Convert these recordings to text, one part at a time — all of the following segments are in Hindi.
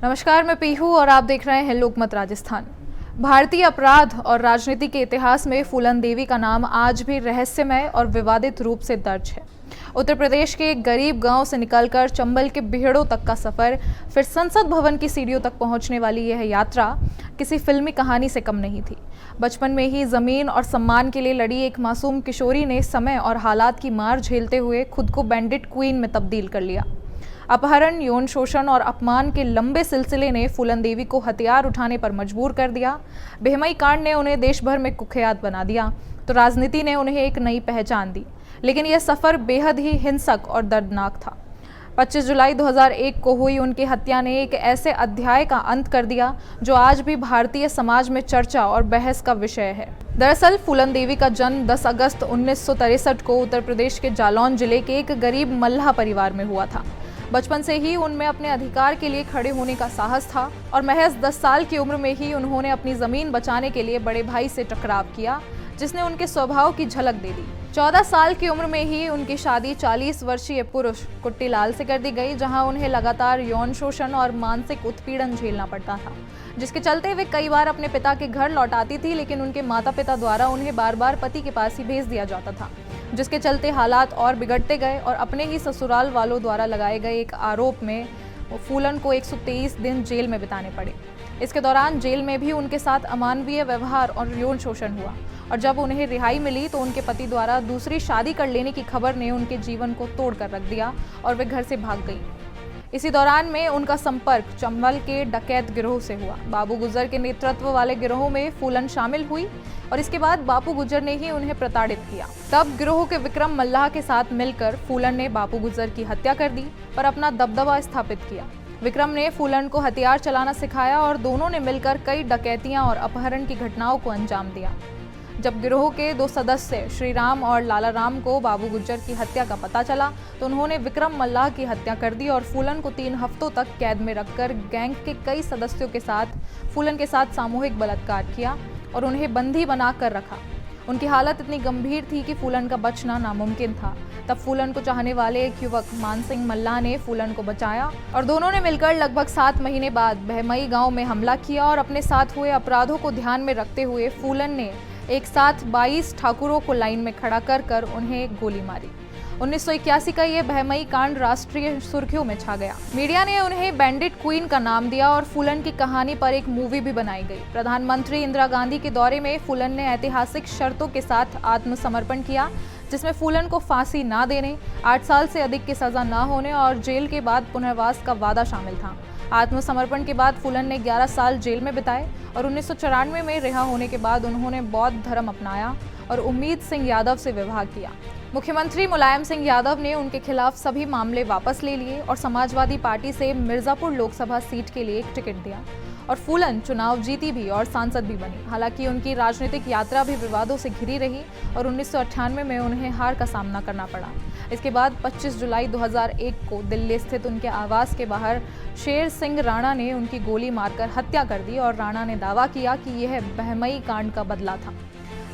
नमस्कार, मैं पीहू और आप देख रहे हैं लोकमत राजस्थान। भारतीय अपराध और राजनीति के इतिहास में फूलन देवी का नाम आज भी रहस्यमय और विवादित रूप से दर्ज है। उत्तर प्रदेश के एक गरीब गांव से निकलकर चंबल के बीहड़ों तक का सफर, फिर संसद भवन की सीढ़ियों तक पहुंचने वाली यह यात्रा किसी फिल्मी कहानी से कम नहीं थी। बचपन में ही जमीन और सम्मान के लिए लड़ी एक मासूम किशोरी ने समय और हालात की मार झेलते हुए खुद को बैंडिट क्वीन में तब्दील कर लिया। अपहरण, यौन शोषण और अपमान के लंबे सिलसिले ने फूलन देवी को हथियार उठाने पर मजबूर कर दिया। बेहमई कांड ने उन्हें देश भर में कुख्यात बना दिया तो राजनीति ने उन्हें एक नई पहचान दी। लेकिन यह सफ़र बेहद ही हिंसक और दर्दनाक था। 25 जुलाई 2001 को हुई उनकी हत्या ने एक ऐसे अध्याय का अंत कर दिया जो आज भी भारतीय समाज में चर्चा और बहस का विषय है। दरअसल फूलन देवी का जन्म 10 अगस्त 1963 को उत्तर प्रदेश के जालौन जिले के एक गरीब मल्लाह परिवार में हुआ था। बचपन से ही उनमें अपने अधिकार के लिए खड़े होने का साहस था और महज 10 साल की उम्र में ही उन्होंने अपनी ज़मीन बचाने के लिए बड़े भाई से टकराव किया, जिसने उनके स्वभाव की झलक दे दी। 14 साल की उम्र में ही उनकी शादी 40 वर्षीय पुरुष कुट्टीलाल से कर दी गई, जहां उन्हें लगातार यौन शोषण और मानसिक उत्पीड़न झेलना पड़ता था, जिसके चलते वे कई बार अपने पिता के घर लौट आती थी, लेकिन उनके माता पिता द्वारा उन्हें बार बार पति के पास ही भेज दिया जाता था, जिसके चलते हालात और बिगड़ते गए और अपने ही ससुराल वालों द्वारा लगाए गए एक आरोप में फूलन को 123 दिन जेल में बिताने पड़े। इसके दौरान जेल में भी उनके साथ अमानवीय व्यवहार और यौन शोषण हुआ और जब उन्हें रिहाई मिली तो उनके पति द्वारा दूसरी शादी कर लेने की खबर ने उनके जीवन को तोड़ कर रख दिया और वे घर से भाग गई। इसी दौरान में उनका संपर्क चंबल के डकैत गिरोह से हुआ। बाबू गुजर के नेतृत्व वाले गिरोह में फूलन शामिल हुई और इसके बाद बापू गुजर ने ही उन्हें प्रताड़ित किया। तब गिरोह के विक्रम मल्लाह के साथ मिलकर फूलन ने बापू गुजर की हत्या कर दी और अपना दबदबा स्थापित किया। विक्रम ने फूलन को हथियार चलाना सिखाया और दोनों ने मिलकर कई डकैतियां और अपहरण की घटनाओं को अंजाम दिया। जब गिरोह के 2 सदस्य श्री राम और लाला राम को बाबू गुज्जर की हत्या का पता चला तो उन्होंने विक्रम मल्लाह की हत्या कर दी और फूलन को 3 हफ्तों तक कैद में रखकर गैंग के कई सदस्यों के साथ फूलन के साथ सामूहिक बलात्कार किया और उन्हें बंदी बना कर रखा। उनकी हालत इतनी गंभीर थी कि फूलन का बचना नामुमकिन था। तब फूलन को चाहने वाले एक युवक मान सिंह मल्लाह ने फूलन को बचाया और दोनों ने मिलकर लगभग 7 महीने बाद बहमई गांव में हमला किया और अपने साथ हुए अपराधों को ध्यान में रखते हुए फूलन ने एक साथ 22 ठाकुरों को लाइन में खड़ा कर उन्हें गोली मारी। 1981 का यह बहमई कांड राष्ट्रीय सुर्खियों में छा गया। मीडिया ने उन्हें बैंडिट क्वीन का नाम दिया और फूलन की कहानी पर एक मूवी भी बनाई गई। प्रधानमंत्री इंदिरा गांधी के दौरे में फूलन ने ऐतिहासिक शर्तों के साथ आत्मसमर्पण किया, जिसमें फूलन को फांसी ना देने, 8 साल से अधिक की सजा ना होने और जेल के बाद पुनर्वास का वादा शामिल था। आत्मसमर्पण के बाद फूलन ने 11 साल जेल में बिताए और 1994 में रिहा होने के बाद उन्होंने बौद्ध धर्म अपनाया और उम्मीद सिंह यादव से विवाह किया। मुख्यमंत्री मुलायम सिंह यादव ने उनके खिलाफ सभी मामले वापस ले लिए और समाजवादी पार्टी से मिर्जापुर लोकसभा सीट के लिए एक टिकट दिया और फूलन चुनाव जीती भी और सांसद भी बनी। हालांकि उनकी राजनीतिक यात्रा भी विवादों से घिरी रही और 1998 में उन्हें हार का सामना करना पड़ा। इसके बाद 25 जुलाई 2001 को दिल्ली स्थित उनके आवास के बाहर शेर सिंह राणा ने उनकी गोली मारकर हत्या कर दी और राणा ने दावा किया कि यह बहमई कांड का बदला था।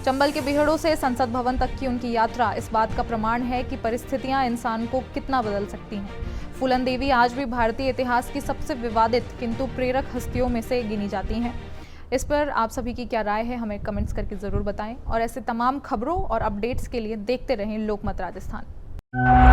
चंबल के बीहड़ों से संसद भवन तक की उनकी यात्रा इस बात का प्रमाण है कि परिस्थितियां इंसान को कितना बदल सकती हैं। फूलन देवी आज भी भारतीय इतिहास की सबसे विवादित किंतु प्रेरक हस्तियों में से गिनी जाती हैं। इस पर आप सभी की क्या राय है, हमें कमेंट्स करके ज़रूर बताएं और ऐसे तमाम खबरों और अपडेट्स के लिए देखते रहें लोकमत राजस्थान।